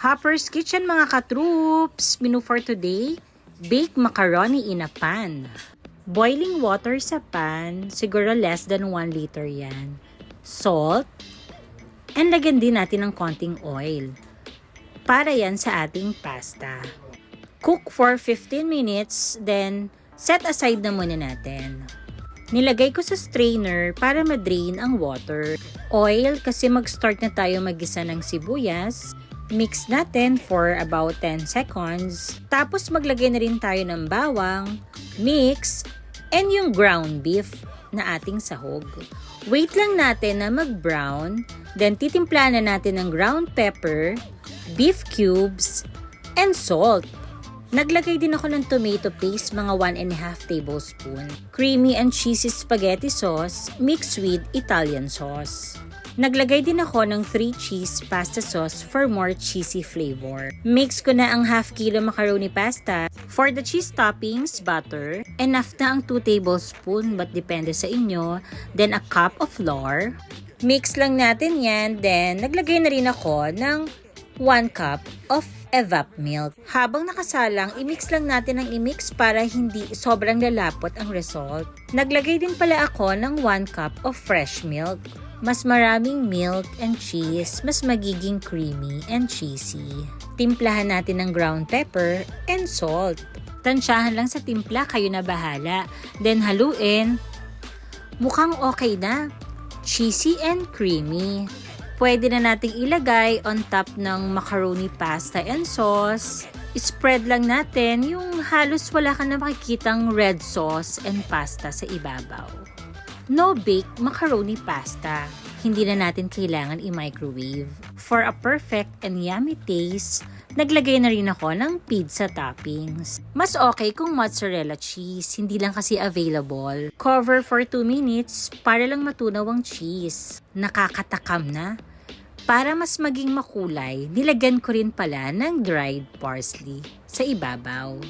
Hopper's Kitchen mga katroops! Menu for today, baked macaroni in a pan. Boiling water sa pan, siguro less than 1 liter yan. Salt, and lagyan din natin ng konting oil. Para yan sa ating pasta. Cook for 15 minutes, then set aside na muna natin. Nilagay ko sa strainer para ma-drain ang water. Oil kasi mag-start na tayo mag-gisa ng sibuyas. Mix natin for about 10 seconds. Tapos maglagay na rin tayo ng bawang, mix, and yung ground beef na ating sahog. Wait lang natin na mag-brown. Then titimpla na natin ng ground pepper, beef cubes, and salt. Naglagay din ako ng tomato paste, mga 1.5 tablespoon. Creamy and cheesy spaghetti sauce mixed with Italian sauce. Naglagay din ako ng 3 cheese pasta sauce for more cheesy flavor. Mix ko na ang half kilo macaroni pasta. For the cheese toppings, butter. Enough na ang 2 tablespoon but depende sa inyo. Then a cup of flour. Mix lang natin yan. Then naglagay na rin ako ng 1 cup of evap milk. Habang nakasalang, i-mix lang natin ang i-mix para hindi sobrang lalapot ang result. Naglagay din pala ako ng 1 cup of fresh milk. Mas maraming milk and cheese, mas magiging creamy and cheesy. Timplahan natin ng ground pepper and salt. Tansyahan lang sa timpla, kayo na bahala. Then haluin. Mukhang okay na. Cheesy and creamy. Pwede na nating ilagay on top ng macaroni pasta and sauce. Spread lang natin yung halos wala ka na makikitang red sauce and pasta sa ibabaw. No-bake macaroni pasta. Hindi na natin kailangan i-microwave. For a perfect and yummy taste, naglagay na rin ako ng pizza toppings. Mas okay kung mozzarella cheese, hindi lang kasi available. Cover for 2 minutes para lang matunaw ang cheese. Nakakatakam na. Para mas maging makulay, nilagyan ko rin pala ng dried parsley sa ibabaw.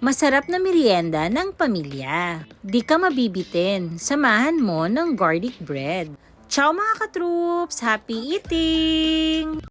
Masarap na merienda ng pamilya. Di ka mabibitin. Samahan mo ng garlic bread. Ciao mga katroops! Happy eating!